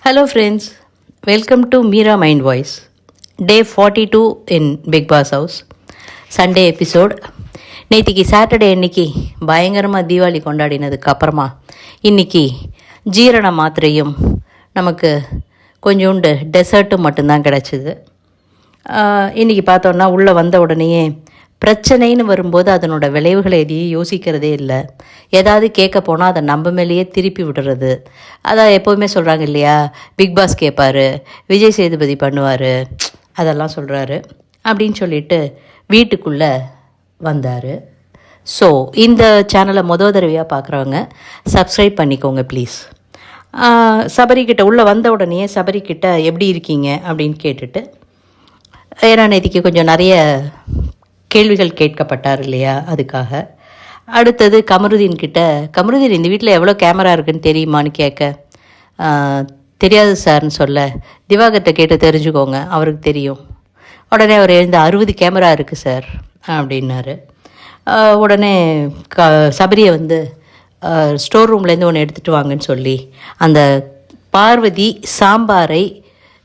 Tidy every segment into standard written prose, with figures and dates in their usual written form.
Hello friends, welcome to Meera Mind Voice. Day 42 in Big Boss House. Sunday episode. நேத்திக்கு Saturday இன்னைக்கு பயங்கரமாக தீபாவளி கொண்டாடினதுக்கு அப்புறமா இன்றைக்கி ஜீரண மாத்திரையும் நமக்கு கொஞ்சோண்டு டெசர்ட்டும் மட்டும்தான் கிடச்சிது. இன்றைக்கி பார்த்தோன்னா உள்ளே வந்த உடனேயே பிரச்சனைன்னு வரும்போது அதனோட விளைவுகளை எதையும் யோசிக்கிறதே இல்லை. ஏதாவது கேட்க போனால் அதை நம்ம மேலேயே திருப்பி விடுறது. அதான் எப்போவுமே சொல்கிறாங்க இல்லையா, பிக் பாஸ் கேட்பார், விஜய் சேதுபதி பண்ணுவார், அதெல்லாம் சொல்கிறாரு அப்படின்னு சொல்லிட்டு வீட்டுக்குள்ளே வந்தார். ஸோ இந்த சேனலை தடவையாக பார்க்குறவங்க சப்ஸ்கிரைப் பண்ணிக்கோங்க ப்ளீஸ். சபரிக்கிட்ட உள்ளே வந்த உடனே சபரிக்கிட்ட எப்படி இருக்கீங்க அப்படின்னு கேட்டுட்டு, ஏன்னா நேற்றுக்கு கொஞ்சம் நிறைய கேள்விகள் கேட்கப்பட்டார் இல்லையா, அதுக்காக. அடுத்தது கமருதீன் கிட்ட, கமருதீன் இந்த வீட்டில் எவ்வளோ கேமரா இருக்குன்னு தெரியுமான்னு கேட்க, தெரியாது சார்னு சொல்ல, திவாகர்கிட்ட கேட்டு தெரிஞ்சுக்கோங்க, அவருக்கு தெரியும். உடனே அவர் எழுந்து 60 கேமரா இருக்குது சார் அப்படின்னாரு. உடனே சபரியை வந்து ஸ்டோர் ரூம்லேருந்து ஒன்று எடுத்துகிட்டு வாங்கன்னு சொல்லி அந்த பார்வதி சாம்பாரை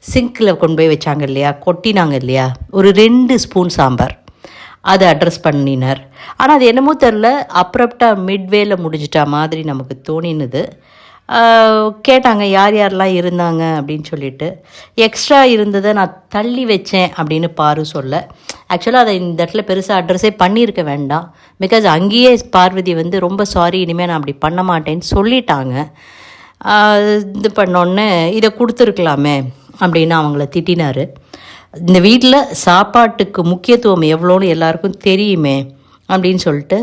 சிங்கில் கொண்டு போய் வச்சாங்க இல்லையா, கொட்டினாங்க இல்லையா, ஒரு 2 ஸ்பூன் சாம்பார், அதை அட்ரஸ் பண்ணினார். ஆனால் அது என்னமோ தெரில, அப்ரப்டாக மிட்வேல முடிஞ்சிட்டா மாதிரி நமக்கு தோணினது. கேட்டாங்க யார் யாரெல்லாம் இருந்தாங்க அப்படின்னு சொல்லிட்டு. எக்ஸ்ட்ரா இருந்ததை நான் தள்ளி வச்சேன் அப்படின்னு பாரு சொல்ல, ஆக்சுவலாக அதை இந்த இடத்துல பெருசாக அட்ரஸே பண்ணியிருக்க வேண்டாம். பிகாஸ் அங்கேயே பார்வதி வந்து ரொம்ப சாரி, இனிமேல் நான் அப்படி பண்ண மாட்டேன்னு சொல்லிட்டாங்க. இது பண்ணோன்னே இதை கொடுத்துருக்கலாமே அப்படின்னு அவங்கள திட்டினார். இந்த வீட்டில் சாப்பாட்டுக்கு முக்கியத்துவம் எவ்வளோன்னு எல்லாருக்கும் தெரியுமே அப்படின்னு சொல்லிட்டு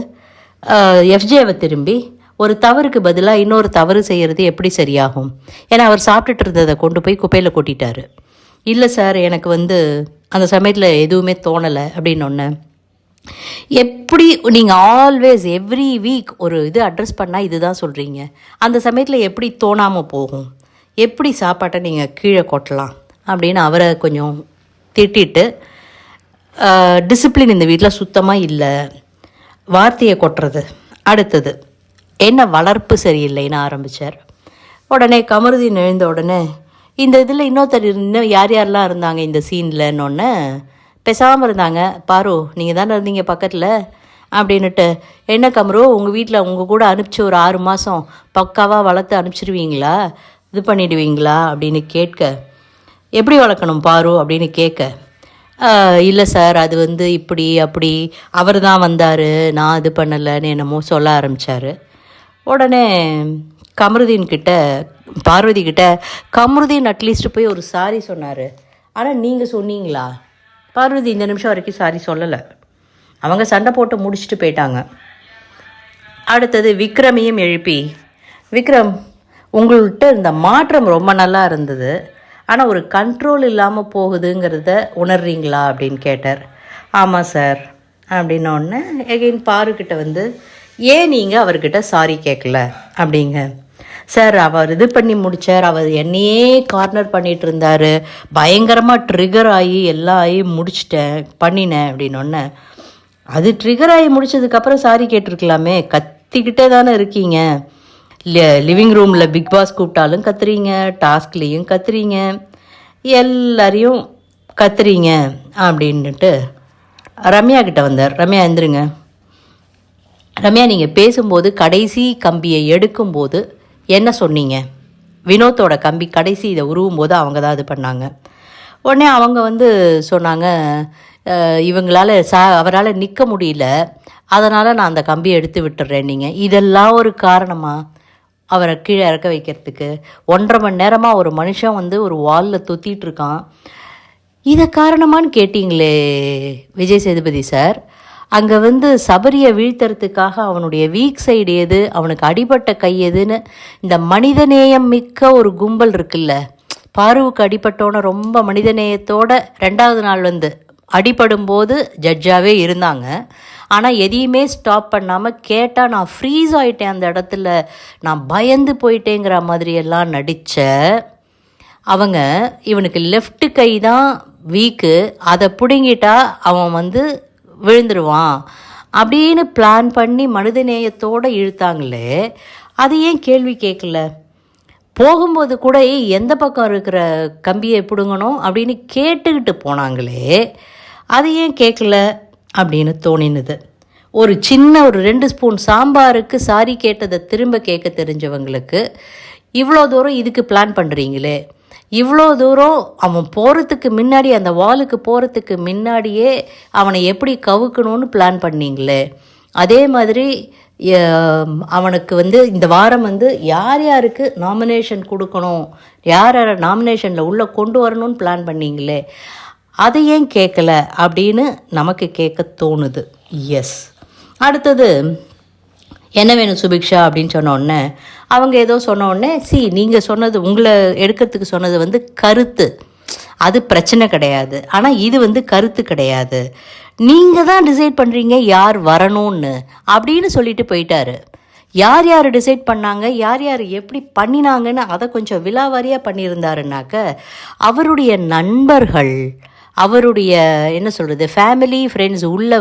எஃப்ஜேவை திரும்பி, ஒரு தவறுக்கு பதிலாக இன்னொரு தவறு செய்கிறது எப்படி சரியாகும், ஏன்னா அவர் சாப்பிட்டுட்டு இருந்ததை கொண்டு போய் குப்பையில் கொட்டிட்டார். இல்லை சார், எனக்கு வந்து அந்த சமயத்தில் எதுவுமே தோணலை அப்படின்னொன்னே, எப்படி நீங்கள் ஆல்வேஸ் எவ்ரி வீக் ஒரு இது அட்ரஸ் பண்ணால் இதுதான் சொல்கிறீங்க, அந்த சமயத்தில் எப்படி தோணாமல் போகும், எப்படி சாப்பாட்டை நீங்கள் கீழே கொட்டலாம் அப்படின்னு அவரை கொஞ்சம் திட்டிட்டு, டிசிப்ளின் இந்த வீட்டில் சுத்தமாக இல்லை, வார்த்தையை கொட்டுறது, அடுத்தது என்ன வளர்ப்பு சரியில்லைன்னு ஆரம்பித்தார். உடனே கமருதீன் எழுந்த உடனே, இந்த இதில் இன்னும் யார் யாரெல்லாம் இருந்தாங்க இந்த சீன்லன்னொன்னே, பேசாமல் இருந்தாங்க. பாரு, நீங்கள் தானே இருந்தீங்க பக்கத்தில் அப்படின்னுட்டு, என்ன கமரு, உங்கள் வீட்டில் உங்கள் கூட அனுப்பிச்சி ஒரு 6 மாதம் பக்காவாக வளர்த்து அனுப்பிச்சிடுவீங்களா, இது பண்ணிடுவீங்களா அப்படின்னு கேட்க, எப்படி வளர்க்கணும் பாரு அப்படின்னு கேட்க, இல்லை சார், அது வந்து இப்படி அப்படி அவர் தான் வந்தார், நான் இது பண்ணலைன்னு என்னமோ சொல்ல ஆரம்பித்தார். உடனே கமருதீன் கிட்ட, பார்வதி கிட்ட, கமருதீன் அட்லீஸ்ட் போய் ஒரு சாரி சொன்னார், ஆனால் நீங்கள் சொன்னீங்களா? பார்வதி இந்த நிமிஷம் வரைக்கும் சாரி சொல்லலை. அவங்க சண்டை போட்டு முடிச்சுட்டு போயிட்டாங்க. அடுத்தது விக்ரமையும் எழுப்பி, விக்ரம், உங்கள்கிட்ட இந்த மாற்றம் ரொம்ப நல்லா இருந்தது, ஆனால் ஒரு கண்ட்ரோல் இல்லாமல் போகுதுங்கிறத உணர்றீங்களா அப்படின்னு கேட்டார். ஆமாம் சார் அப்படின்னோடனே எகைன் பாருக்கிட்ட வந்து, ஏன் நீங்கள் அவர்கிட்ட சாரி கேட்கல அப்படிங்க. சார், அவர் இது பண்ணி முடித்தார், அவர் என்னையே கார்னர் பண்ணிகிட்டு இருந்தார், பயங்கரமாக ட்ரிகர் ஆகி எல்லாம் ஆகி பண்ணினேன் அப்படின்னொன்னே, அது ட்ரிகர் ஆகி முடித்ததுக்கப்புறம் சாரி கேட்டிருக்கலாமே, கத்திக்கிட்டே தானே இருக்கீங்க, லிவிங் ரூமில் பிக் பாஸ் கூப்பிட்டாலும் கத்துறீங்க, டாஸ்க்லேயும் கத்துறீங்க, எல்லாரையும் கத்துறீங்க அப்படின்ட்டு ரம்யா கிட்ட வந்தார். ரம்யா எந்திருங்க. ரம்யா, நீங்கள் பேசும்போது கடைசி கம்பியை எடுக்கும்போது என்ன சொன்னீங்க? வினோத்தோட கம்பி கடைசி இதை உருவும் போது அவங்க தான் இது பண்ணாங்க. உடனே அவங்க வந்து சொன்னாங்க, இவங்களால் அவரால் நிற்க முடியல, அதனால் நான் அந்த கம்பியை எடுத்து விட்டுறேன். நீங்கள் இதெல்லாம் ஒரு காரணமாக அவரை கீழே இறக்க வைக்கிறதுக்கு 1.5 மணி நேரமாக ஒரு மனுஷன் வந்து ஒரு வாலில் தொத்திட்டு இருக்கான், இதை காரணமானு கேட்டிங்களே விஜய் சேதுபதி சார். அங்கே வந்து சபரியை வீழ்த்துறதுக்காக அவனுடைய வீக் சைடு எது, அவனுக்கு அடிபட்ட கை எதுன்னு இந்த மனிதநேயம் மிக்க ஒரு கும்பல் இருக்குல்ல, பாருவுக்கு அடிபட்டோன்னு ரொம்ப மனிதநேயத்தோட 2வது நாள் வந்து அடிபடும்போது ஜட்ஜாகவே இருந்தாங்க. ஆனால் எதையுமே ஸ்டாப் பண்ணாமல் கேட்டால் நான் ஃப்ரீஸ் ஆகிட்டேன், அந்த இடத்துல நான் பயந்து போயிட்டேங்கிற மாதிரியெல்லாம் நடித்த அவங்க, இவனுக்கு லெஃப்ட் கை தான் வீக்கு, அதை பிடுங்கிட்டா அவன் வந்து விழுந்துருவான் அப்படின்னு பிளான் பண்ணி மனிதநேயத்தோடு இழுத்தாங்களே, அது ஏன் கேள்வி கேட்கல? போகும்போது கூட எந்த பக்கம் இருக்கிற கம்பியை பிடுங்கணும் அப்படின்னு கேட்டுக்கிட்டு போனாங்களே, அது ஏன் கேட்கல அப்படின்னு தோணினது. ஒரு சின்ன ஒரு 2 ஸ்பூன் சாம்பாருக்கு சாரி கேட்டதை திரும்ப கேட்க தெரிஞ்சவங்களுக்கு இவ்வளோ தூரம் இதுக்கு பிளான் பண்ணுறீங்களே, இவ்வளோ தூரம் அவன் போகிறதுக்கு முன்னாடி, அந்த வாலுக்கு போகிறதுக்கு முன்னாடியே அவனை எப்படி கவுக்கணும்னு பிளான் பண்ணீங்களே, அதே மாதிரி அவனுக்கு இந்த வாரம் யார் யாருக்கு நாமினேஷன் கொடுக்கணும், யார் யாரை நாமினேஷனில் உள்ளே கொண்டு வரணும்னு பிளான் பண்ணீங்களே, அதை ஏன் கேட்கல அப்படின்னு நமக்கு கேட்க தோணுது. எஸ். அடுத்தது என்ன வேணும் சுபிக்ஷா அப்படின்னு சொன்னோடனே அவங்க ஏதோ சொன்னோடனே, நீங்கள் சொன்னது, உங்களை எடுக்கிறதுக்கு சொன்னது கருத்து, அது பிரச்சனை கிடையாது. ஆனால் இது கருத்து கிடையாது, நீங்கள் தான் டிசைட் பண்ணுறீங்க யார் வரணும்னு அப்படின்னு சொல்லிட்டு போயிட்டாரு. யார் யார் டிசைட் பண்ணாங்க, யார் யார் எப்படி பண்ணினாங்கன்னு அதை கொஞ்சம் விலாவாரியாக பண்ணியிருந்தாருனாக்க அவருடைய நண்பர்கள், அவருடைய என்ன சொல்கிறது, ஃபேமிலி ஃப்ரெண்ட்ஸ் உள்ளே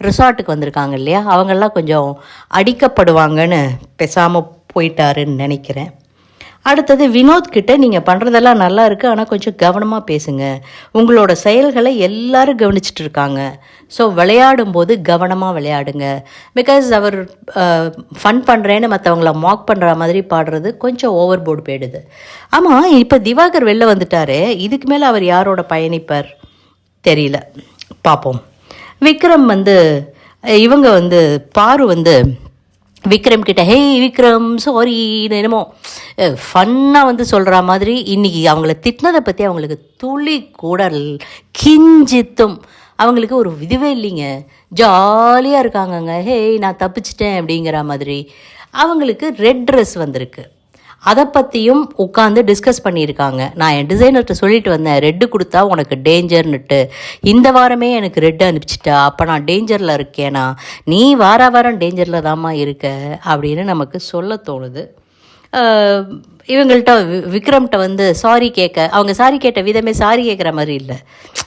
ரிசார்ட்டுக்கு வந்திருக்காங்க இல்லையா, அவங்கெல்லாம் கொஞ்சம் அடிக்கப்படுவாங்கன்னு பேசாமல் போயிட்டாருன்னு நினைக்கிறேன். அடுத்தது வினோத்கிட்ட, நீங்கள் பண்ணுறதெல்லாம் நல்லா இருக்குது, ஆனால் கொஞ்சம் கவனமாக பேசுங்க, உங்களோட செயல்களை எல்லாரும் கவனிச்சிட்டு இருக்காங்க, ஸோ விளையாடும்போது கவனமாக விளையாடுங்க. பிகாஸ் அவர் ஃபன் பண்ணுறேன்னு மற்றவங்கள மாக் பண்ணுற மாதிரி பாடுறது கொஞ்சம் ஓவர் போர்டு போயிடுது. ஆமாம், இப்போ திவாகர் வெளில வந்துட்டாரு, இதுக்கு மேலே அவர் யாரோட பயணிப்பார் தெரியல, பார்ப்போம். விக்ரம் இவங்க பாரு விக்ரம் கிட்ட, ஹே விக்ரம் சாரி என்னமோ ஃபன்னாக சொல்கிற மாதிரி, இன்றைக்கி அவங்கள திட்டினதை பற்றி அவங்களுக்கு துளி கூட கிஞ்சித்தும் அவங்களுக்கு ஒரு இதுவே இல்லைங்க, ஜாலியாக இருக்காங்கங்க. ஹே நான் தப்பிச்சிட்டேன் அப்படிங்கிற மாதிரி. அவங்களுக்கு ரெட் ட்ரெஸ் வந்திருக்கு, அதை பற்றியும் உட்காந்து டிஸ்கஸ் பண்ணியிருக்காங்க. நான் என் டிசைனர்கிட்ட சொல்லிட்டு வந்தேன், ரெட்டு கொடுத்தா உனக்கு டேஞ்சர்னுட்டு, இந்த வாரமே எனக்கு ரெட்டு அனுப்பிச்சிட்டா, அப்போ நான் டேஞ்சரில் இருக்கேனா, நீ வாரம் டேஞ்சரில் தாம்மா இருக்க அப்படின்னு நமக்கு சொல்ல தோணுது. இவங்கள்ட்ட விக்ரம்கிட்ட சாரி கேட்க, அவங்க சாரி கேட்ட விதமே சாரி கேட்குற மாதிரி இல்லை,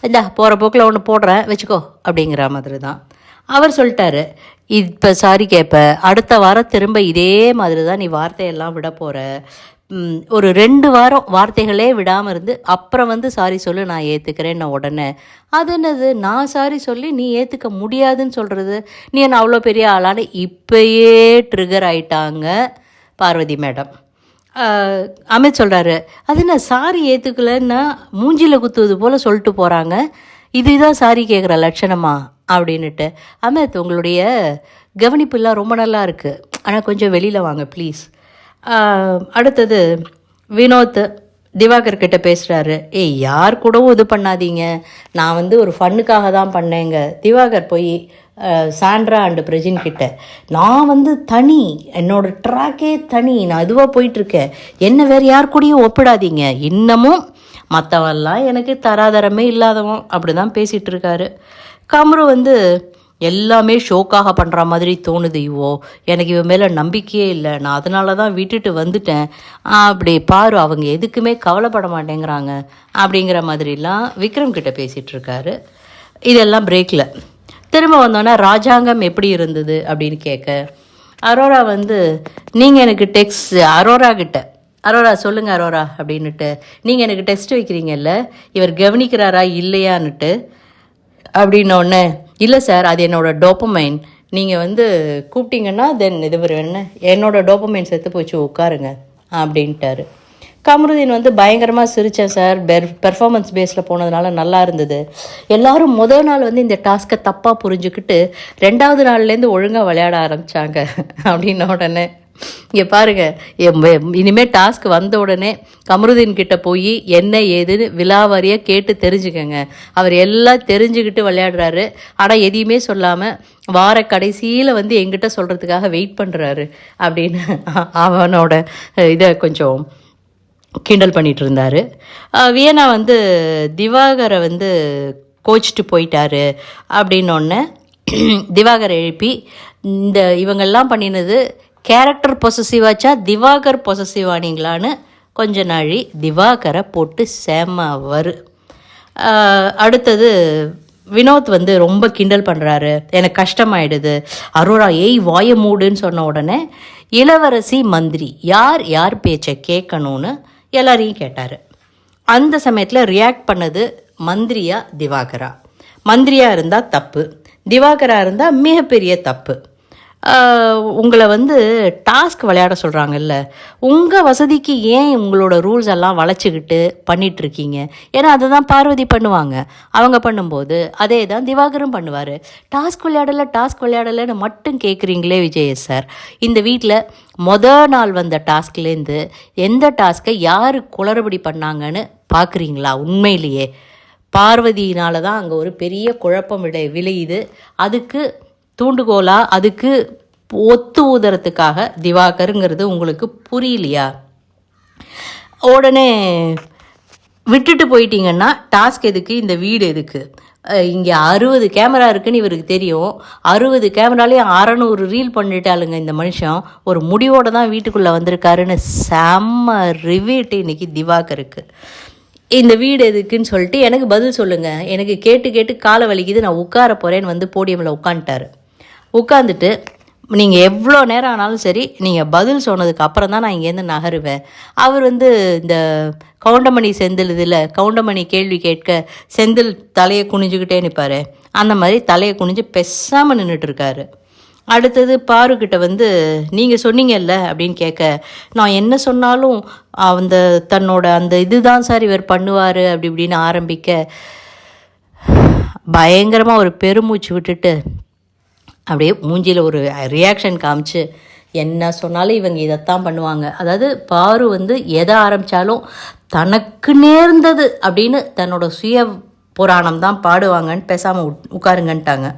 இல்லை போகிற போக்கில் ஒன்று போடுறேன் வச்சுக்கோ அப்படிங்கிற மாதிரி தான். அவர் சொல்லிட்டாரு, இப்போ சாரி கேட்ப, அடுத்த வாரம் திரும்ப இதே மாதிரி தான் நீ வார்த்தையெல்லாம் விட போகிற, ஒரு 2 வாரம் வார்த்தைகளே விடாமல் இருந்து அப்புறம் சாரி சொல்லு நான் ஏற்றுக்கிறேன்னு உடனே, அது என்னது நான் சாரி சொல்லி நீ ஏற்றுக்க முடியாதுன்னு சொல்கிறது, நீ என்ன அவ்வளோ பெரிய ஆளான இப்போயே ட்ரிகர் ஆயிட்டாங்க பார்வதி மேடம். அமித் சொல்கிறாரு, அது என்ன சாரி ஏற்றுக்கலன்னா மூஞ்சியில் குத்துவது போல் சொல்லிட்டு போகிறாங்க, இதுதான் சாரி கேட்குற லட்சணமா அப்படின்னுட்டு. அமித் உங்களுடைய கவனிப்புலாம் ரொம்ப நல்லா இருக்குது, ஆனால் கொஞ்சம் வெளியில் வாங்க ப்ளீஸ். அடுத்தது வினோத் திவாகர் கிட்ட பேசுகிறாரு, யார் கூடவும் இது பண்ணாதீங்க, நான் ஒரு ஃபன்னுக்காக தான் பண்ணேங்க. திவாகர் போய் சாண்ட்ரா அண்டு பிரஜின் கிட்ட, நான் தனி, என்னோட ட்ராக்கே தனி, நான் இதுவாக போயிட்டுருக்கேன், என்ன வேறு யார் கூடயும் ஒப்பிடாதீங்க, இன்னமும் மற்றவெல்லாம் எனக்கு தராதரமே இல்லாதவன் அப்படி தான் பேசிகிட்டு இருக்காரு. கமரு எல்லாமே ஷோக்காக பண்ணுற மாதிரி தோணுது, எனக்கு இவன் மேலே நம்பிக்கையே இல்லை, நான் அதனால தான் விட்டுட்டு வந்துட்டேன், அப்படி பாரு அவங்க எதுக்குமே கவலைப்பட மாட்டேங்கிறாங்க அப்படிங்கிற மாதிரிலாம் விக்ரம் கிட்ட பேசிகிட்ருக்காரு. இதெல்லாம் பிரேக்கில் திரும்ப வந்தோன்னா ராஜாங்கம் எப்படி இருந்தது அப்படின்னு கேட்க, அரோரா நீங்கள் எனக்கு அரோரா கிட்ட, அரோரா சொல்லுங்கள் அரோரா அப்படின்னுட்டு, நீங்கள் எனக்கு டெஸ்ட் வைக்கிறீங்கல்ல, இவர் கவனிக்கிறாரா இல்லையான்னுட்டு அப்படின்னோடனே, இல்லை சார் அது என்னோடய டோப்பமைன், நீங்கள் கூப்பிட்டீங்கன்னா தென் இது என்ன என்னோடய டோப்பமைன் செத்து போச்சு உட்காருங்க அப்படின்ட்டாரு. கமருதீன் பயங்கரமாக சிரித்தேன் சார், பெர்ஃபார்மன்ஸ் பேஸில் போனதுனால நல்லா இருந்தது, எல்லோரும் முதல் நாள் இந்த டாஸ்க்கை தப்பாக புரிஞ்சுக்கிட்டு 2வது நாள்லேருந்து ஒழுங்காக விளையாட ஆரம்பித்தாங்க அப்படின்ன உடனே, இங்கே பாருங்கள் இனிமேல் டாஸ்க் வந்த உடனே கமருதீன் கிட்ட போய் என்ன ஏதுன்னு விலாவாரியாக கேட்டு தெரிஞ்சுக்கங்க, அவர் எல்லாம் தெரிஞ்சுக்கிட்டு விளையாடுறாரு, ஆனால் எதையுமே சொல்லாமல் வார கடைசியில் எங்கிட்ட சொல்கிறதுக்காக வெயிட் பண்ணுறாரு அப்படின்னு அவனோட இதை கொஞ்சம் கிண்டல் பண்ணிகிட்டு இருந்தார். வியனா திவாகரை கோச்சிட்டு போயிட்டாரு அப்படின்னோடனே திவாகரை எழுப்பி, இந்த இவங்கெல்லாம் பண்ணினது கேரக்டர் பொசசிவாச்சா திவாகர் பொசசிவானிங்களான்னு கொஞ்ச நாழி திவாகரை போட்டு செமவர். அடுத்தது வினோத் ரொம்ப கிண்டல் பண்ணுறாரு, எனக்கு கஷ்டமாயிடுது, அரோரா வாய மூடுன்னு சொன்ன உடனே இளவரசி மந்திரி யார் யார் பேச்சை கேட்கணும்னு எல்லாரையும் கேட்டார். அந்த சமயத்தில் ரியாக்ட் பண்ணது மந்திரியா திவாகரா. மந்திரியாக இருந்தால் தப்பு, திவாகரா இருந்தால் மிகப்பெரிய தப்பு. உங்களை டாஸ்க் விளையாட சொல்கிறாங்கல்ல, உங்கள் வசதிக்கு ஏன் உங்களோட ரூல்ஸ் எல்லாம் வளைச்சிக்கிட்டு பண்ணிகிட்ருக்கீங்க? ஏன்னா அதை தான் பார்வதி பண்ணுவாங்க. அவங்க பண்ணும்போது அதே தான் திவாகரும் பண்ணுவார். டாஸ்க் விளையாடலைன்னு மட்டும் கேட்குறீங்களே விஜய் சார். இந்த வீட்டில் நாள் வந்த டாஸ்க்லேருந்து எந்த டாஸ்க்கை யார் குளறுபடி பண்ணாங்கன்னு பார்க்குறீங்களா? உண்மையிலேயே பார்வதியினால தான் அங்கே ஒரு பெரிய குழப்பம் விளையுது. அதுக்கு தூண்டுகோலா, அதுக்கு ஒத்து ஊதுறதுக்காக திவாகருங்கிறது உங்களுக்கு புரியலையா? உடனே விட்டுட்டு போயிட்டீங்கன்னா டாஸ்க் எதுக்கு, இந்த வீடு எதுக்கு? இங்கே 60 கேமரா இருக்குன்னு இவருக்கு தெரியும். 60 கேமராலேயும் 600 ரீல் பண்ணிட்டாளுங்க இந்த மனுஷன். ஒரு முடிவோடு தான் வீட்டுக்குள்ளே வந்திருக்காருன்னு செம்ம ரிவேட்டு இன்றைக்கி திவாகருக்கு. இந்த வீடு எதுக்குன்னு சொல்லிட்டு எனக்கு பதில் சொல்லுங்கள், எனக்கு கேட்டு கேட்டு காலை வலிக்குது, நான் உட்கார போகிறேன்னு போடியமில் உட்காந்துட்டார். உட்காந்துட்டு நீங்கள் எவ்வளோ நேரம் ஆனாலும் சரி, நீங்கள் பதில் சொன்னதுக்கு அப்புறம் தான் நான் இங்கேருந்து நகருவேன். அவர் இந்த கவுண்டமணி செந்தில் இதில் கவுண்டமணி கேள்வி கேட்க செந்தில் தலையை குனிஞ்சுக்கிட்டே நிற்பார். அந்த மாதிரி தலையை குனிஞ்சு பெசாமல் நின்றுட்டுருக்காரு. அடுத்தது பாருக்கிட்ட நீங்கள் சொன்னீங்கல்ல அப்படின்னு கேட்க, நான் என்ன சொன்னாலும் தன்னோட அந்த இதுதான் சார் இவர் பண்ணுவார் அப்படி இப்படின்னு ஆரம்பிக்க, பயங்கரமாக ஒரு பெருமூச்சு விட்டுட்டு அப்படியே மூஞ்சியில் ஒரு ரியாக்ஷன் காமிச்சு, என்ன சொன்னாலும் இவங்க இதைத்தான் பண்ணுவாங்க. அதாவது பாரு எதை ஆரம்பித்தாலும் தனக்கு நேர்ந்தது அப்படின்னு தன்னோட சுய புராணம் தான் பாடுவாங்கன்னு பேசாமல் உட்காருங்கன்ட்டாங்க.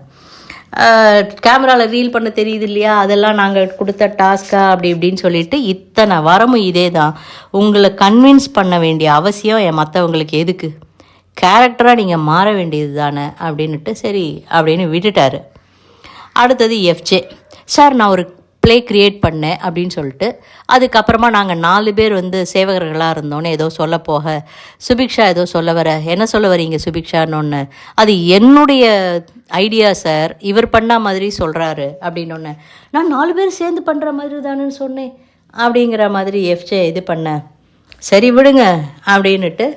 கேமராவில் ரீல் பண்ண தெரியுது இல்லையா, அதெல்லாம் நாங்கள் கொடுத்த டாஸ்கா அப்படி இப்படின்னு சொல்லிட்டு இத்தனை வாரமும் இதே தான். உங்களை கன்வின்ஸ் பண்ண வேண்டிய அவசியம் மற்றவங்களுக்கு எதுக்கு? கேரக்டராக நீங்கள் மாற வேண்டியது தானே அப்படின்ட்டு சரி அப்படின்னு விட்டுட்டார். அடுத்தது எஃப்ஜே சார், நான் ஒரு ப்ளே க்ரியேட் பண்ணேன் அப்படின்னு சொல்லிட்டு அதுக்கப்புறமா நாங்கள் 4 பேர் சேவகர்களாக இருந்தோன்னே ஏதோ சொல்ல போக, சுபிக்ஷா ஏதோ சொல்ல வர, என்ன சொல்ல வரீங்க சுபிக்ஷான்னு, அது என்னுடைய ஐடியா சார், இவர் பண்ண மாதிரி சொல்கிறாரு அப்படின்னு. நான் 4 பேர் சேர்ந்து பண்ணுற மாதிரி தானேன்னு சொன்னேன் அப்படிங்கிற மாதிரி எஃப்ஜே இது பண்ணேன். சரி விடுங்க அப்படின்னுட்டு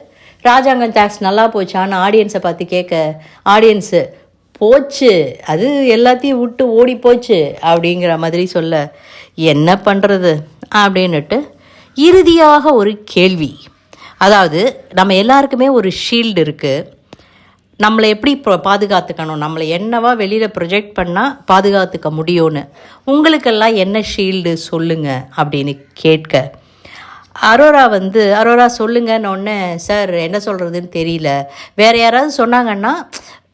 ராஜாங்கம் டேக்ஸ் நல்லா போச்சான்னு ஆடியன்ஸை பார்த்து கேட்க, ஆடியன்ஸு போச்சு, அது எல்லாத்தையும் விட்டு ஓடி போச்சு அப்படிங்கிற மாதிரி சொல்ல, என்ன பண்ணுறது அப்படின்னுட்டு இறுதியாக ஒரு கேள்வி. அதாவது நம்ம எல்லாருக்குமே ஒரு ஷீல்டு இருக்குது. நம்மளை எப்படி பாதுகாத்துக்கணும், நம்மளை என்னவா வெளியில் ப்ரொஜெக்ட் பண்ணால் பாதுகாத்துக்க முடியும்னு உங்களுக்கெல்லாம் என்ன ஷீல்டு சொல்லுங்கள் அப்படின்னு கேட்க, அரோரா சொல்லுங்கன்னு சார் என்ன சொல்கிறதுன்னு தெரியல, வேறு யாராவது சொன்னாங்கன்னா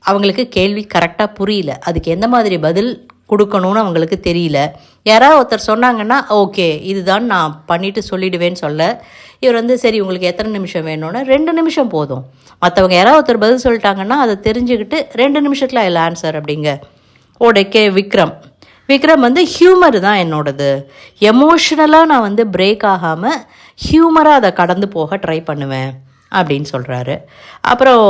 அவங்களுக்கு கேள்வி கரெக்டாக புரியல, அதுக்கு எந்த மாதிரி பதில் கொடுக்கணும்னு அவங்களுக்கு தெரியல, யாராவது ஒருத்தர் சொன்னாங்கன்னா ஓகே இதுதான் நான் பண்ணிவிட்டு சொல்லிவிடுவேன்னு சொல்ல, இவர் சரி உங்களுக்கு எத்தனை நிமிஷம் வேணும்னு 2 நிமிஷம் போதும், மற்றவங்க யாராவது ஒருத்தர் பதில் சொல்லிட்டாங்கன்னா அதை தெரிஞ்சுக்கிட்டு 2 நிமிஷத்தில் இல்லை ஆன்சர் அப்படிங்க. ஓடக்கே விக்ரம் ஹியூமர் தான் என்னோடது, எமோஷ்னலாக நான் பிரேக் ஆகாமல் ஹியூமராக அதை கடந்து போக ட்ரை பண்ணுவேன் அப்படின்னு சொல்கிறாரு. அப்புறம்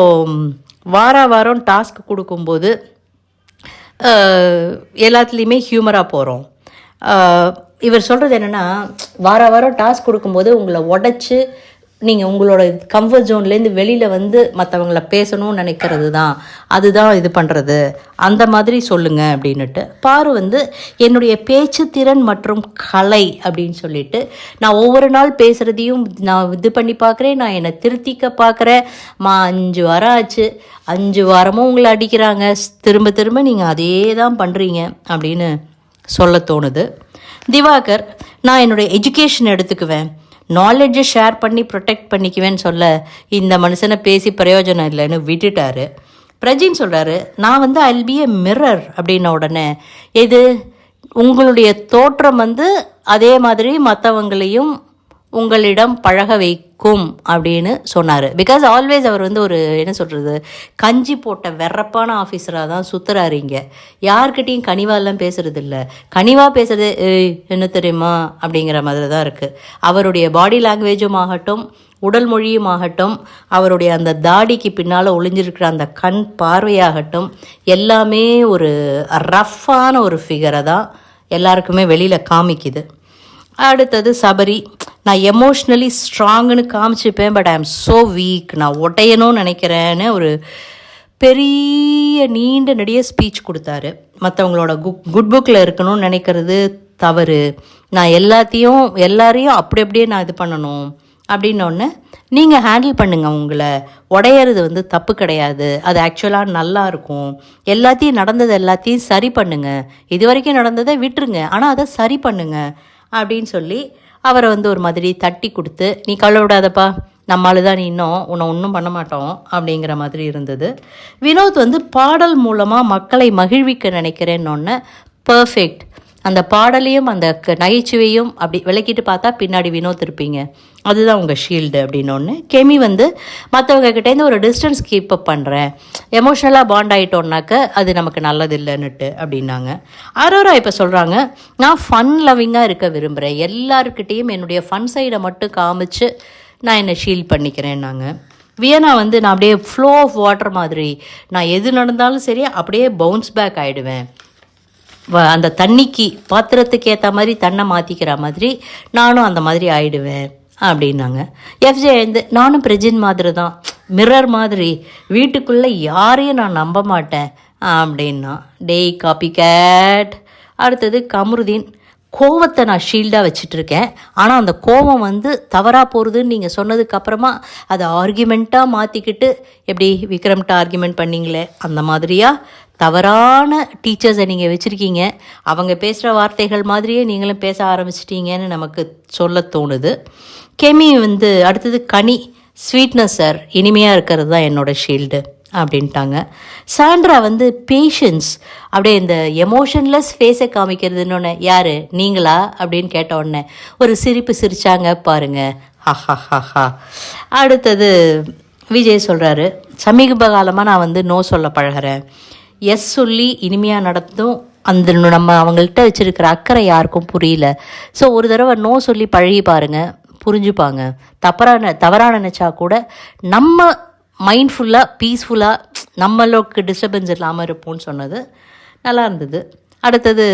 வாரம் டாஸ்க் கொடுக்கும்போது எல்லாத்துலேயுமே ஹியூமராக போகிறோம். இவர் சொல்கிறது என்னென்னா, வாரம் டாஸ்க் கொடுக்கும்போது உங்களை உடச்சி நீங்கள் உங்களோட கம்ஃபர்ட் ஜோன்லேருந்து வெளியில் மற்றவங்கள பேசணும்னு நினைக்கிறது தான், அதுதான் இது பண்ணுறது, அந்த மாதிரி சொல்லுங்கள் அப்படின்னுட்டு. பாரு என்னுடைய பேச்சு திறன் மற்றும் கலை அப்படின்னு சொல்லிட்டு நான் ஒவ்வொரு நாள் பேசுகிறதையும் நான் இது பண்ணி பார்க்குறேன், நான் என்னை திருத்திக்க பார்க்குறேன். 5 வாரம் ஆச்சு, 5 வாரமும் உங்களை அடிக்கிறாங்க, திரும்ப திரும்ப நீங்கள் அதே தான் பண்ணுறீங்க அப்படின்னு சொல்ல தோணுது. திவாகர், நான் என்னுடைய எஜுகேஷன் எடுத்துக்குவேன், நாலேஜை ஷேர் பண்ணி ப்ரொடெக்ட் பண்ணிக்குவேன்னு சொல்ல, இந்த மனுஷனை பேசி பிரயோஜனம் இல்லைன்னு விட்டுட்டாரு. பிரஜின் சொல்கிறாரு, நான் I'll be a mirror அப்படின்ன உடனே, எது உங்களுடைய தோற்றம் அதே மாதிரி மற்றவங்களையும் உங்களிடம் பழக வைக்கும் அப்படின்னு சொன்னார். பிகாஸ் ஆல்வேஸ் அவர் ஒரு என்ன சொல்கிறது, கஞ்சி போட்ட வெறப்பான ஆஃபீஸராக தான் சுற்றுறாரு. இங்கே யார்கிட்டையும் கனிவாலாம் பேசுகிறது இல்லை, கனிவாக பேசுகிறது என்ன தெரியுமா அப்படிங்கிற மாதிரி தான் இருக்குது. அவருடைய பாடி லாங்குவேஜும் ஆகட்டும், உடல் மொழியும் ஆகட்டும், அவருடைய அந்த தாடிக்கு பின்னால் ஒளிஞ்சிருக்கிற அந்த கண் பார்வையாகட்டும், எல்லாமே ஒரு ரஃப்பான ஒரு ஃபிகரை தான் எல்லாருக்குமே வெளியில் காமிக்குது. அடுத்தது சபரி, நான் emotionally ஸ்ட்ராங்குன்னு காமிச்சிப்பேன், but I am so week, நான் உடையணும்னு நினைக்கிறேன்னு ஒரு பெரிய நீண்ட நெடிய ஸ்பீச் கொடுத்தாரு. மற்றவங்களோட குட் புக்கில் இருக்கணும்னு நினைக்கிறது தவறு, நான் எல்லாரையும் அப்படி அப்படியே நான் இது பண்ணணும் அப்படின்னோடனே, நீங்கள் ஹேண்டில் பண்ணுங்கள், உங்களை உடையிறது வந்து தப்பு கிடையாது, அது ஆக்சுவலாக நல்லா இருக்கும், நடந்தது எல்லாத்தையும் சரி பண்ணுங்கள், இது வரைக்கும் நடந்ததை விட்டுருங்க, ஆனால் அதை சரி பண்ணுங்க அப்படின்னு சொல்லி அவரை வந்து ஒரு மாதிரி தட்டி கொடுத்து, நீ கவலைப்படாதப்பா, நம்மளால தான், நீ உன்னை ஒன்றும் பண்ண மாட்டோம் அப்படிங்கிற மாதிரி இருந்தது. வினோத் வந்து பாடல் மூலமாக மக்களை மகிழ்விக்க நினைக்கிறேன்னொன்னே பர்ஃபெக்ட். அந்த பாடலையும் அந்த நகைச்சுவையும் அப்படி விளக்கிட்டு பார்த்தா பின்னாடி வினோத் இருப்பீங்க, அதுதான் உங்கள் ஷீல்டு அப்படின்னோடனே. கெமி வந்து மற்றவங்க கிட்டேருந்து ஒரு டிஸ்டன்ஸ் கீப் அப் பண்ணுறேன், எமோஷ்னலாக பாண்ட் ஆகிட்டோன்னாக்க அது நமக்கு நல்லது இல்லைன்னுட்டு அப்படின்னாங்க. அரோரா இப்போ சொல்கிறாங்க, நான் ஃபன் லவ்விங்காக இருக்க விரும்புகிறேன், எல்லாருக்கிட்டேயும் என்னுடைய ஃபன் சைடை மட்டும் காமிச்சு நான் என்னை ஷீல்ட் பண்ணிக்கிறேன்னாங்க. வியனா வந்து நான் அப்படியே ஃப்ளோ ஆஃப் வாட்டர் மாதிரி, நான் எது நடந்தாலும் சரி அப்படியே பவுன்ஸ் பேக் ஆகிடுவேன், அந்த தண்ணிக்கு பாத்திரத்துக்கு ஏற்ற மாதிரி தன்னை மாற்றிக்கிற மாதிரி நானும் அந்த மாதிரி ஆயிடுவேன் அப்படின்னாங்க. எஃப்ஜே வந்து நானும் பிரஜின் மாதிரி தான், மிரர் மாதிரி, வீட்டுக்குள்ளே யாரையும் நான் நம்ப மாட்டேன் அப்படின்னா. டேய் காப்பி கேட். அடுத்தது கமருதீன், கோவத்தை நான் ஷீல்டாக வச்சிட்ருக்கேன், ஆனால் அந்த கோவம் வந்து தவறாக போகிறதுன்னு நீங்கள் சொன்னதுக்கப்புறமா அதை ஆர்கியூமெண்ட்டாக மாற்றிக்கிட்டு, எப்படி விக்ரம்கிட்ட ஆர்கியூமெண்ட் பண்ணிங்களே அந்த மாதிரியா தவறான டீச்சர்ஸை நீங்கள் வச்சுருக்கீங்க, அவங்க பேசுகிற வார்த்தைகள் மாதிரியே நீங்களும் பேச ஆரம்பிச்சிட்டீங்கன்னு நமக்கு சொல்ல தோணுது. கெமி வந்து அடுத்தது கனி, ஸ்வீட்னஸ் சார், இனிமையாக இருக்கிறது தான் என்னோடய ஷீல்டு அப்படின்ட்டாங்க. சாண்ட்ரா வந்து பேஷன்ஸ், அப்படியே இந்த எமோஷன்லெஸ் ஃபேஸை காமிக்கிறதுன்னு, யார் நீங்களா அப்படின்னு கேட்ட உடனே ஒரு சிரிப்பு சிரித்தாங்க பாருங்க, ஹா. அடுத்தது விஜய் சொல்கிறாரு, சமீப காலமாக நான் வந்து நோ சொல்ல பழகிறேன், எஸ் சொல்லி இனிமையாக நடத்தும், அந்த நம்ம அவங்கள்ட்ட வச்சுருக்கிற அக்கறை யாருக்கும் புரியல, ஸோ ஒரு தடவை நோ சொல்லி பழகி பாருங்கள், புரிஞ்சுப்பாங்க, தவறான நினச்சா கூட நம்ம மைண்ட்ஃபுல்லாக பீஸ்ஃபுல்லாக நம்மளுக்கு டிஸ்டர்பன்ஸ் இல்லாமல் இருப்போம்னு சொன்னது நல்லா இருந்தது. அடுத்தது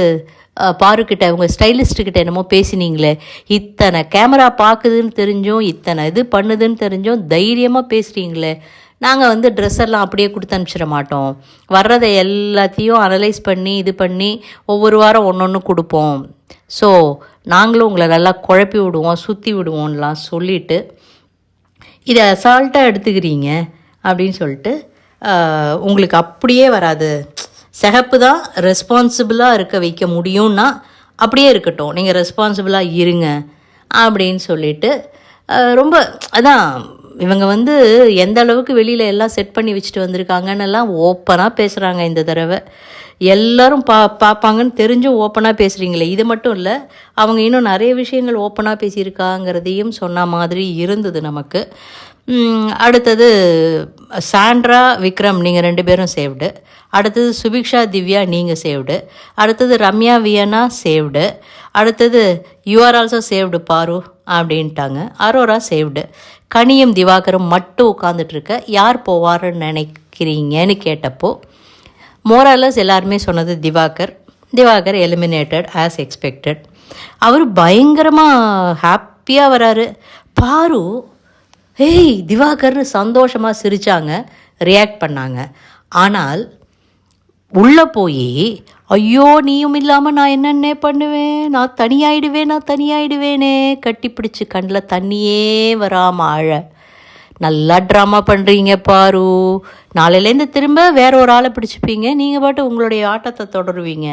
பாருக்கிட்ட, உங்கள் ஸ்டைலிஸ்ட்டுக்கிட்ட என்னமோ பேசினீங்களே, இத்தனை கேமரா பார்க்குதுன்னு தெரிஞ்சோம், இத்தனை இது பண்ணுதுன்னு தெரிஞ்சோம், தைரியமாக பேசுகிறீங்களே, நாங்கள் வந்து ட்ரெஸ்ஸெல்லாம் அப்படியே கொடுத்து அனுப்பிச்சிட மாட்டோம், வர்றதை எல்லாத்தையும் அனலைஸ் பண்ணி இது பண்ணி ஒவ்வொரு வாரம் ஒன்று கொடுப்போம், ஸோ நாங்களும் உங்களை நல்லா குழப்பி விடுவோம், சுற்றி விடுவோம்லாம் சொல்லிவிட்டு இதை அசால்ட்டாக எடுத்துக்கிறீங்க அப்படின்னு சொல்லிட்டு, உங்களுக்கு அப்படியே வராது, சிகப்பு தான் ரெஸ்பான்சிபிளாக இருக்க வைக்க முடியும்னா அப்படியே இருக்கட்டும், நீங்கள் ரெஸ்பான்சிபிளாக இருங்க அப்படின்னு சொல்லிட்டு, ரொம்ப அதான் இவங்க வந்து எந்த அளவுக்கு வெளியில் எல்லாம் செட் பண்ணி வச்சுட்டு வந்திருக்காங்கன்னு எல்லாம் ஓப்பனாக பேசுகிறாங்க. இந்த தடவை எல்லோரும் பார்ப்பாங்கன்னு தெரிஞ்சும் ஓப்பனாக பேசுகிறீங்களே, இது மட்டும் இல்லை, அவங்க இன்னும் நிறைய விஷயங்கள் ஓப்பனாக பேசியிருக்காங்கிறதையும் சொன்ன மாதிரி இருந்தது நமக்கு. அடுத்தது சாண்ட்ரா விக்ரம், நீங்கள் 2 பேரும் சேவ்டு. அடுத்தது சுபிக்ஷா திவ்யா, நீங்கள் சேவ்டு. அடுத்தது ரம்யா வியனா சேவ்டு. அடுத்தது யூஆர் ஆல்சோ சேவ்டு பாரு அப்படின்ட்டாங்க. அரோரா சேவ்டு. கனியும் திவாகரும் மட்டும் உட்காந்துட்ருக்க, யார் போவார்னு நினைக்கிறீங்கன்னு கேட்டப்போ மோரலஸ் எல்லாருமே சொன்னது திவாகர் எலிமினேட்டட் ஆஸ் எக்ஸ்பெக்டட். அவர் பயங்கரமாக ஹாப்பியாக வராரு. பாரு ஏய் திவாகர்னு சந்தோஷமாக சிரித்தாங்க, ரியாக்ட் பண்ணாங்க. ஆனால் உள்ளே போய் ஐயோ நீயும் இல்லாமல் நான் என்னென்ன பண்ணுவேன், நான் தனியாயிடுவேனே கட்டிப்பிடிச்சு கண்ணில் தண்ணியே வராமல் ஆழ, நல்லா ட்ராமா பண்ணுறீங்க பாரு, நாளையிலேருந்து திரும்ப வேற ஒரு ஆளை பிடிச்சிப்பீங்க, நீங்கள் பாட்டு உங்களுடைய ஆட்டத்தை தொடருவீங்க,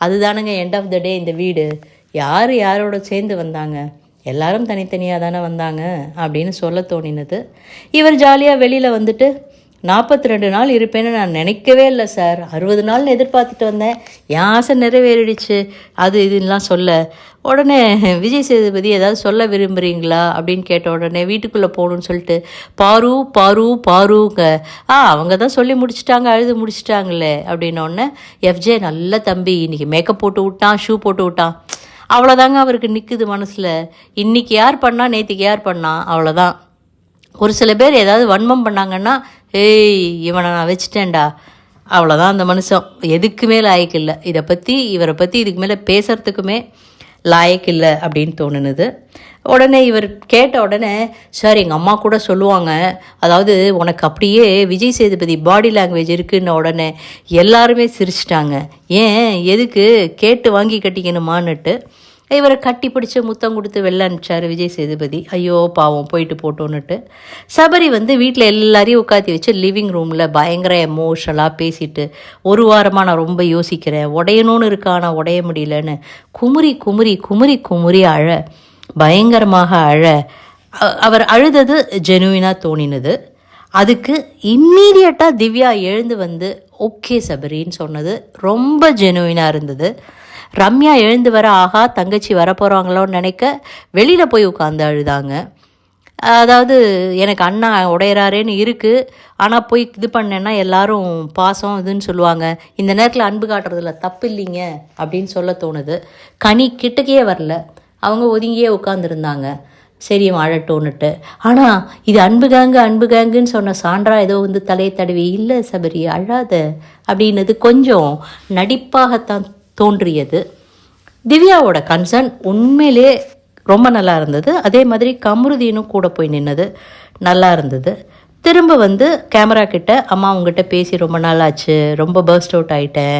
அதுதானுங்க எண்ட் ஆஃப் த டே. இந்த வீடு யாரோட சேர்ந்து வந்தாங்க, எல்லாரும் தனித்தனியாக தானே வந்தாங்க அப்படின்னு சொல்ல தோணினது. இவர் ஜாலியாக வெளியில் வந்துட்டு 42 நாள் இருப்பேன்னு நான் நினைக்கவே இல்லை சார், 60 நாள்னு எதிர்பார்த்துட்டு வந்தேன், என் ஆசை நிறைவேறிடுச்சு, அது இதுலாம் சொல்ல உடனே விஜய் சேதுபதி ஏதாவது சொல்ல விரும்புகிறீங்களா அப்படின்னு கேட்ட உடனே வீட்டுக்குள்ளே போகணுன்னு சொல்லிட்டு பாருங்க அவங்க தான் சொல்லி முடிச்சிட்டாங்க, அழுது முடிச்சிட்டாங்களே அப்படின்னோடனே எஃப்ஜே நல்ல தம்பி, இன்றைக்கி மேக்கப் போட்டு விட்டான், ஷூ போட்டு விட்டான், அவ்வளோதாங்க அவருக்கு நிற்குது மனசில், இன்றைக்கி யார் பண்ணா நேற்றுக்கு யார் பண்ணா அவ்வளோதான். ஒரு சில பேர் ஏதாவது வன்மம் பண்ணாங்கன்னா ஏய் இவனை நான் வச்சுட்டேன்டா, அவ்வளோதான். அந்த மனுஷன் எதுக்கு மேலே ஆயிக்கில்லை, இவரை பற்றி இதுக்கு மேலே பேசுகிறதுக்குமே லாயக்கு இல்லை அப்படின்னு தோணுனது. உடனே இவர் கேட்ட உடனே, சார் எங்கள் அம்மா கூட சொல்லுவாங்க, அதாவது உனக்கு அப்படியே விஜய் சேதுபதி பாடி லாங்குவேஜ் இருக்குன்ன உடனே எல்லாருமே சிரிச்சிட்டாங்க. ஏன் எதுக்கு கேட்டு வாங்கி கட்டிக்கணுமான்னுட்டு இவரை கட்டி பிடிச்சி முத்தம் கொடுத்து வெளில அனுப்பிச்சார் விஜய் சேதுபதி. ஐயோ பாவம் போயிட்டு போட்டோன்னுட்டு. சபரி வீட்டில் எல்லாரையும் உட்காத்தி வச்சு லிவிங் ரூமில் பயங்கர எமோஷனலாக பேசிட்டு, ஒரு வாரமாக நான் ரொம்ப யோசிக்கிறேன், உடையணும்னு இருக்கா ஆனால் உடைய முடியலன்னு குமுறி குமுறி குமுறி குமுறி அழ, பயங்கரமாக அழ. அவர் அழுதது ஜெனுவினாக தோணினது. அதுக்கு இம்மீடியட்டாக திவ்யா எழுந்து ஓகே சபரின்னு சொன்னது ரொம்ப ஜெனுவினாக இருந்தது. ரம்யா எழுந்து வர, ஆகா தங்கச்சி வரப்போகிறாங்களோன்னு நினைக்க வெளியில் போய் உட்காந்து அழுதாங்க. அதாவது எனக்கு அண்ணா உடையிறாரேன்னு இருக்குது, ஆனால் போய் இது பண்ணேன்னா எல்லாரும் பாசம் இதுன்னு சொல்லுவாங்க, இந்த நேரத்தில் அன்பு காட்டுறதுல தப்பு இல்லைங்க அப்படின்னு சொல்ல தோணுது. கனி கிட்டக்கே வரல, அவங்க ஒதுங்கியே உட்காந்துருந்தாங்க. சரி அழட்டோன்னுட்டு. ஆனால் இது அன்பு கேங்குன்னு சொன்ன சான்றா ஏதோ தலையை தடவி, இல்லை சபரி அழாத அப்படின்னது கொஞ்சம் நடிப்பாகத்தான் தோன்றியது. திவ்யாவோட கன்சர்ன் உண்மையிலே ரொம்ப நல்லா இருந்தது. அதே மாதிரி கமருதீனும் கூட போய் நின்னது நல்லா இருந்தது. திரும்ப கேமரா கிட்ட, அம்மா உங்ககிட்ட பேசி ரொம்ப நாள் ஆச்சு, ரொம்ப பர்ஸ்ட் அவுட் ஆகிட்டேன்,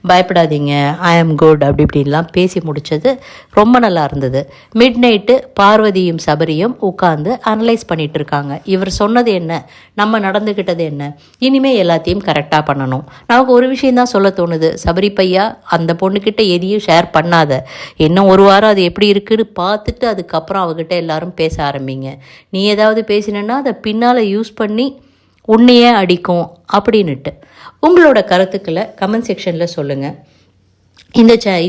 பயப்படாதீங்க, ஐ ஆம் குட் அப்படி இப்படின்லாம் பேசி முடித்தது ரொம்ப நல்லா இருந்தது. மிட் நைட்டு பார்வதியும் சபரியும் உட்காந்து அனலைஸ் பண்ணிகிட்டு இருக்காங்க. இவர் சொன்னது என்ன, நம்ம நடந்துக்கிட்டது என்ன, இனிமேல் எல்லாத்தையும் கரெக்டாக பண்ணணும். நமக்கு ஒரு விஷயந்தான் சொல்ல தோணுது, சபரி பையா அந்த பொண்ணுக்கிட்ட எதையும் ஷேர் பண்ணாத, இன்னும் ஒரு வாரம் அது எப்படி இருக்குன்னு பார்த்துட்டு அதுக்கப்புறம் அவகிட்ட எல்லாரும் பேச ஆரம்பிங்க. நீ ஏதாவது பேசினேன்னா அதை பின்னால் யூஸ் பண்ணி உன்னையே அடிக்கும் அப்படின்னுட்டு. உங்களோட கருத்துக்களை கமெண்ட் செக்ஷனில் சொல்லுங்கள்.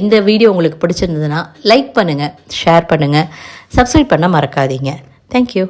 இந்த வீடியோ உங்களுக்கு பிடிச்சிருந்ததுன்னா லைக் பண்ணுங்கள், ஷேர் பண்ணுங்கள், சப்ஸ்கிரைப் பண்ண மறக்காதீங்க. தேங்க்யூ.